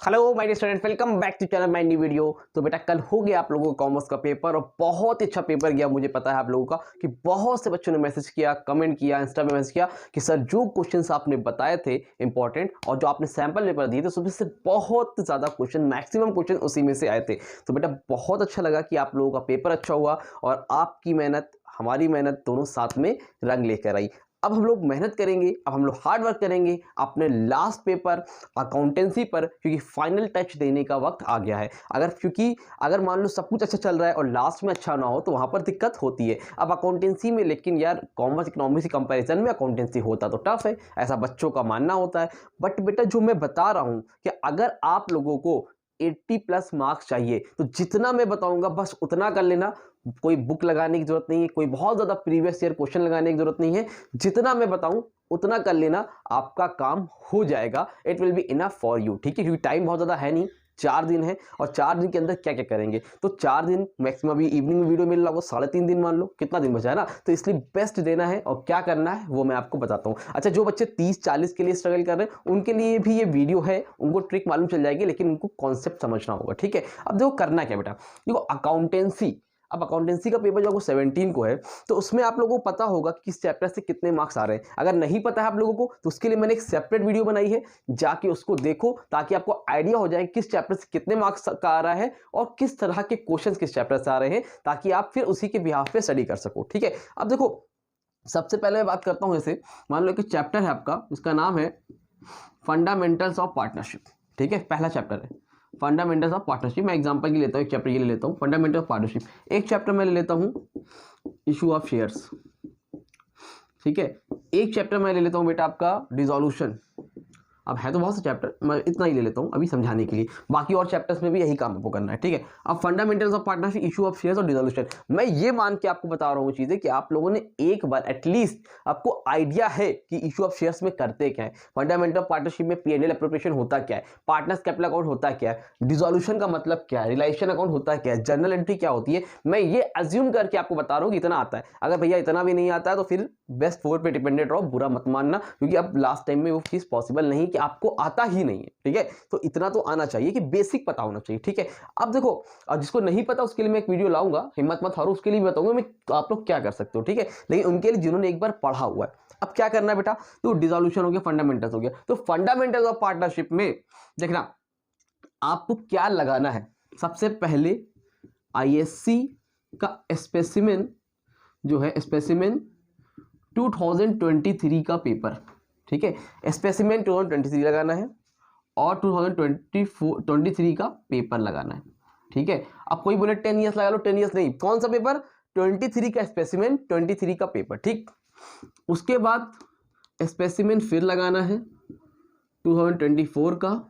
Hello my dear student, welcome back to channel my new video. तो बेटा कल हो गया आप लोगों का कॉमर्स का पेपर और बहुत ही अच्छा पेपर गया। मुझे पता है आप लोगों का कि बहुत से बच्चों ने मैसेज किया, कमेंट किया, इंस्टा पे मैसेज किया कि सर जो क्वेश्चंस आपने बताए थे इंपॉर्टेंट और जो आपने सैंपल पेपर दिए थे उसमें से बहुत ज़्यादा क्वेश्चन, मैक्सिमम क्वेश्चन उसी में से आए थे। तो बेटा बहुत अच्छा लगा कि आप लोगों का पेपर अच्छा हुआ और आपकी मेहनत हमारी मेहनत दोनों साथ में रंग लेकर आई। अब हम लोग मेहनत करेंगे, अब हम लोग हार्ड वर्क करेंगे अपने लास्ट पेपर अकाउंटेंसी पर, क्योंकि फाइनल टच देने का वक्त आ गया है। अगर मान लो सब कुछ अच्छा चल रहा है और लास्ट में अच्छा ना हो तो वहाँ पर दिक्कत होती है। अब अकाउंटेंसी में लेकिन यार कॉमर्स इकोनॉमिक्स के कंपैरिजन में अकाउंटेंसी होता तो टफ है, ऐसा बच्चों का मानना होता है। बट बेटा जो मैं बता रहा हूँ कि अगर आप लोगों को 80 प्लस मार्क्स चाहिए तो जितना मैं बताऊंगा बस उतना कर लेना। कोई बुक लगाने की जरूरत नहीं है, कोई बहुत ज्यादा प्रीवियस ईयर क्वेश्चन लगाने की जरूरत नहीं है। जितना मैं बताऊं उतना कर लेना, आपका काम हो जाएगा। It will be enough for you, ठीक है, क्योंकि टाइम बहुत ज्यादा है नहीं, 4 दिन है और 4 दिन के अंदर क्या क्या करेंगे। तो 4 दिन मैक्सिमम, अभी इवनिंग में वीडियो मिल रहा होगा, 3.5 दिन मान लो, कितना दिन बचा है ना। तो इसलिए बेस्ट देना है और क्या करना है वो मैं आपको बताता हूँ। अच्छा, जो बच्चे 30-40 के लिए स्ट्रगल कर रहे हैं उनके लिए भी ये वीडियो है, उनको ट्रिक मालूम चल जाएगी, लेकिन उनको कॉन्सेप्ट समझना होगा, ठीक है। अब देखो करना क्या बेटा, देखो अकाउंटेंसी, अब अकाउंटेंसी का पेपर जो आपको 17 को है तो उसमें आप लोगों को पता होगा कि किस चैप्टर से कितने मार्क्स आ रहे हैं। अगर नहीं पता है आप लोगों को तो उसके लिए मैंने एक सेपरेट वीडियो बनाई है, जाके उसको देखो ताकि आपको आइडिया हो जाए किस चैप्टर से कितने मार्क्स का आ रहा है और किस तरह के क्वेश्चंस किस चैप्टर से आ रहे हैं, ताकि आप फिर उसी के बिहाफ पे स्टडी कर सको, ठीक है। अब देखो सबसे पहले मैं बात करता हूं, जैसे मान लो कि चैप्टर है आपका, इसका नाम है फंडामेंटल्स ऑफ पार्टनरशिप, ठीक है, पहला चैप्टर है फंडामेंटल्स ऑफ पार्टनरशिप। मैं एग्जांपल के लिए लेता हूं, एक चैप्टर के लिए लेता हूं फंडामेंटल ऑफ पार्टनरशिप। एक चैप्टर मैं ले लेता हूं इशू ऑफ शेयर्स, ठीक है। एक चैप्टर मैं ले लेता हूं बेटा आपका डिसोल्यूशन। अब है तो बहुत से चैप्टर, मैं इतना ही ले लेता हूं अभी समझाने के लिए, बाकी और चैप्टर्स में भी यही काम आपको करना है, ठीक है। अब fundamentals of partnership, issue of shares और डिसोल्यूशन, मैं ये मान के आपको बता रहा हूं चीजें कि आप लोगों ने एक बार एटलीस्ट आपको आइडिया है कि इशू ऑफ शेयर्स में करते क्या है, फंडामेंटल ऑफ पार्टनरशिप में P&L एप्रोप्रिएशन होता क्या है, पार्टनर्स कैपिटल अकाउंट होता क्या है, डिसोल्यूशन का मतलब क्या है, रिलाइजेशन अकाउंट होता क्या है, जर्नल एंट्री क्या होती है। मैं ये अज्यूम करके आपको बता रहा हूं कि इतना आता है। अगर भैया इतना भी नहीं आता है तो फिर बेस्ट 4 पे डिपेंडेंट रहो, बुरा मत मानना, क्योंकि अब लास्ट टाइम में वो चीज पॉसिबल नहीं कि आपको आता ही नहीं है, ठीक है। तो इतना तो आना चाहिए कि बेसिक पता होना चाहिए, ठीक है। अब देखो, और जिसको नहीं पता उसके लिए मैं एक वीडियो लाऊंगा, हिम्मत मत हारो, उसके लिए भी बताऊंगा मैं आप लोग क्या कर सकते हो, ठीक है। लेकिन उनके लिए जिन्होंने एक बार पढ़ा हुआ है, अब क्या करना है बेटा, तो डिसोल्यूशन हो गया, फंडामेंटल्स हो गया। तो फंडामेंटल्स ऑफ पार्टनरशिप में देखना आपको क्या लगाना है। सबसे पहले ISC का स्पेसिमेन जो है, स्पेसिमेन 2023 का पेपर, ठीक है, स्पेसिमेन 2023 लगाना है और 2023 का पेपर लगाना है, ठीक है। अब कोई बोले 10 ईयर्स लगा लो, 10 ईयर्स नहीं, कौन सा पेपर, 23 का स्पेसिमेन, 23 का पेपर, ठीक। उसके बाद स्पेसिमेन फिर लगाना है 2024 का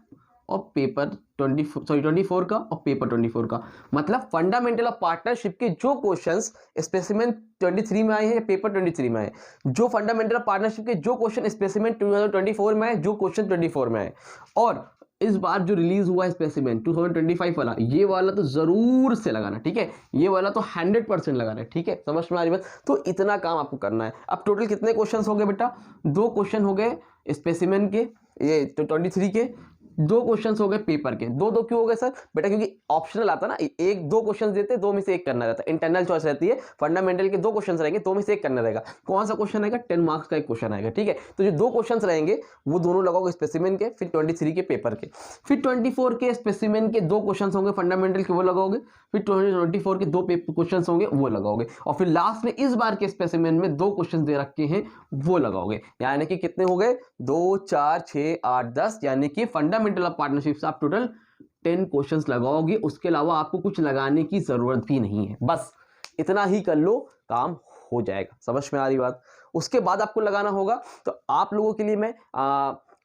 और पेपर 24 का और पेपर 24 का। मतलब फंडामेंटल ऑफ पार्टनरशिप के जो क्वेश्चंस स्पेसिमेन 23 में आए हैं या पेपर 23 में आए, जो फंडामेंटल ऑफ पार्टनरशिप के जो क्वेश्चन स्पेसिमेन 2024 में आए, जो क्वेश्चन 24 में आए, और इस बार जो रिलीज हुआ है स्पेसिमेन 2025 वाला, ये वाला तो जरूर से लगाना, ठीक है, ये वाला तो 100% लगाना है, ठीक है। समझ में आ रही बात। तो इतना काम आपको करना है। अब टोटल कितने क्वेश्चंस हो गए बेटा, 2 क्वेश्चन हो गए स्पेसिमेन के, ये 23 के, 2 क्वेश्चंस हो गए पेपर के। 2 क्यों हो गए सर बेटा, क्योंकि ऑप्शनल आता ना, 1-2 क्वेश्चंस देते, 2 में से एक करना रहता है, इंटरनल चॉइस रहती है। फंडामेंटल के 2 क्वेश्चंस रहेंगे, 2 में से एक करना रहेगा। कौन सा क्वेश्चन आएगा, 10 मार्क्स का एक क्वेश्चन आएगा, ठीक है। तो जो 2 क्वेश्चंस रहेंगे वो दोनों लगाओगे स्पेसिमेन के, फिर 23 के पेपर के, फिर 24 के स्पेसिमेन के 2 क्वेश्चंस होंगे फंडामेंटल के, वो लगाओगे, फिर 24 के 2 क्वेश्चंस होंगे वो लगाओगे, और फिर लास्ट में इस बार के स्पेसिमेन में 2 क्वेश्चंस दे रखे हैं वो लगाओगे। यानी कि कितने हो गए, 2, 4, 6, 8, 10, यानी कि फंडामेंटल ऑफ पार्टनरशिप आप टोटल 10 क्वेश्चंस लगाओगे। उसके अलावा आपको कुछ लगाने की जरूरत भी नहीं है, बस इतना ही कर लो, काम हो जाएगा। समझ में आ रही बात। उसके बाद आपको लगाना होगा, तो आप लोगों के लिए मैं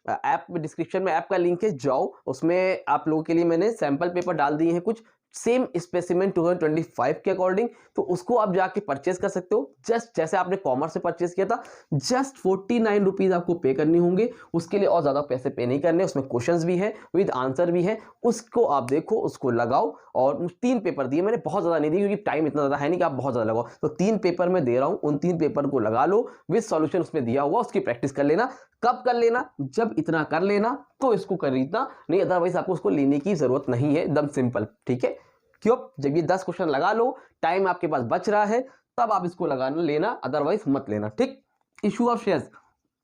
ऐप में, डिस्क्रिप्शन में ऐप का लिंक है, जाओ, उसमें आप लोगों के लिए मैंने सैंपल पेपर डाल दिए हैं कुछ सेम स्पेसिमेन 2025 के अकॉर्डिंग, तो उसको आप जाके परचेज कर सकते हो। जस्ट जैसे आपने कॉमर्स से परचेज किया था, जस्ट 49 रुपीज आपको पे करने होंगे। उसके लिए और ज्यादा पैसे पे नहीं करने, उसमें क्वेश्चंस भी है विद आंसर भी है, उसको आप देखो, उसको लगाओ। और 3 पेपर दिए मैंने, बहुत ज्यादा नहीं दिए क्योंकि टाइम इतना ज्यादा है नहीं कि आप बहुत ज्यादा लगाओ। तो 3 पेपर में दे रहा हूं, उन 3 पेपर को लगा लो विद सॉल्यूशन उसमें दिया हुआ, उसकी प्रैक्टिस कर लेना। कब कर लेना, जब इतना कर लेना तो इसको खरीदना, नहीं अदरवाइज आपको उसको लेने की जरूरत नहीं है, एकदम सिंपल। ठीक है, क्यों? जब ये 10 क्वेश्चन लगा लो, टाइम आपके पास बच रहा है, तब आप इसको लगाना लेना, अदरवाइज मत लेना। ठीक, issue of shares,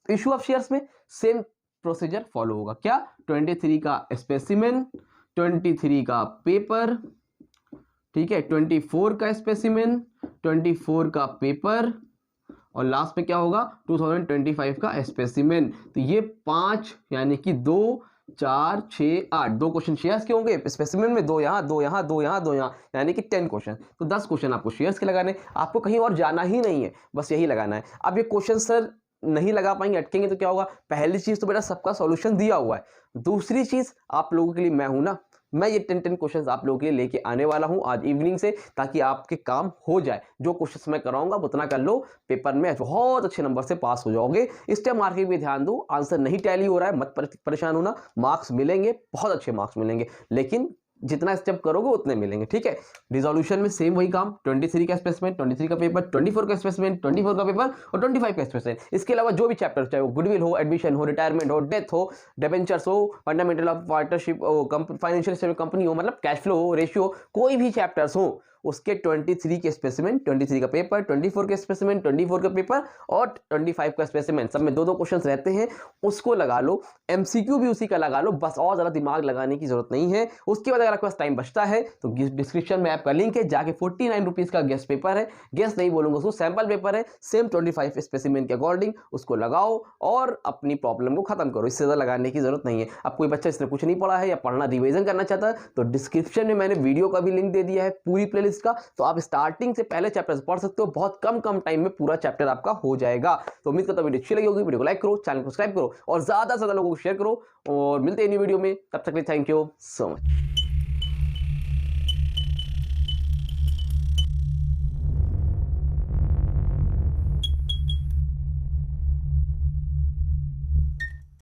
issue of shares में सेम प्रोसीजर फॉलो होगा। क्या? 23 का स्पेसिमेन, 23 का पेपर, ठीक है, 24 का स्पेसिमेन, 24 का पेपर, और लास्ट में क्या होगा? 2025 का स्पेसिमेन। तो ये 5 यानी कि 2 4 6 8 2 क्वेश्चन शेयर्स के होंगे स्पेसिमेन में, 2 यहाँ 2 यहाँ 2 यहाँ 2 यहाँ, यानी कि 10 क्वेश्चन। तो 10 क्वेश्चन आपको शेयर्स के लगाने, आपको कहीं और जाना ही नहीं है, बस यही लगाना है। अब ये क्वेश्चन सर नहीं लगा पाएंगे, अटकेंगे, तो क्या होगा? पहली चीज तो बेटा सबका सॉल्यूशन दिया हुआ है, दूसरी चीज आप लोगों के लिए मैं हूं ना, मैं ये 10 क्वेश्चंस आप लोगों के लिए लेके आने वाला हूं आज इवनिंग से, ताकि आपके काम हो जाए। जो क्वेश्चंस मैं कराऊंगा उतना कर लो, पेपर में बहुत अच्छे नंबर से पास हो जाओगे। इस टाइम मार्किंग भी ध्यान दो, आंसर नहीं टैली हो रहा है, मत परेशान होना, मार्क्स मिलेंगे, बहुत अच्छे मार्क्स मिलेंगे, लेकिन जितना स्टेप करोगे उतने मिलेंगे। ठीक है, रिजोल्यूशन में सेम वही काम, 23 का स्पेसिमेन, 23 का पेपर, 24 का स्पेसिमेन, 24 का पेपर और 25 का स्पेसिमेन। इसके अलावा जो भी चैप्टर, चाहे वो गुडविल हो, एडमिशन हो, रिटायरमेंट हो, डेथ हो, डिबेंचर्स हो, fundamental of partnership, financial company हो, मतलब कैश फ्लो हो, रेशियो, कोई भी चैप्टर्स हो, उसके 23 के स्पेसिमेन, 23 का पेपर, 24 के स्पेसिमेन, 24 का पेपर और 25 का स्पेसिमेन, सब में 2-2 क्वेश्चंस रहते हैं, उसको लगा लो। एमसीक्यू भी उसी का लगा लो, बस और ज्यादा दिमाग लगाने की जरूरत नहीं है। उसके बाद अगर आपके पास टाइम बचता है तो डिस्क्रिप्शन में आपका लिंक है, जाके 49 रुपीज का गेस्ट पेपर है, गेस्ट नहीं बोलूंगा उसको, सैंपल पेपर है, सेम 25 स्पेसिमेन के अकॉर्डिंग, उसको लगाओ और अपनी प्रॉब्लम को खत्म करो। इससे ज्यादा लगाने की जरूरत नहीं है। अब कोई बच्चा इसने कुछ नहीं पढ़ा है या पढ़ना रिविजन करना चाहता है तो डिस्क्रिप्शन में मैंने वीडियो का भी लिंक दे दिया है, पूरी प्लेलिस्ट का, तो आप स्टार्टिंग से पहले चैप्टर्स पढ़ सकते हो, बहुत कम टाइम में पूरा चैप्टर आपका हो जाएगा। तो उम्मीद करता हूं वीडियो अच्छी लगी होगी, वीडियो को लाइक करो, चैनल को सब्सक्राइब करो और ज्यादा से ज्यादा लोगों को शेयर करो, और मिलते हैं न्यू वीडियो में, तब तक के लिए थैंक यू सो मच।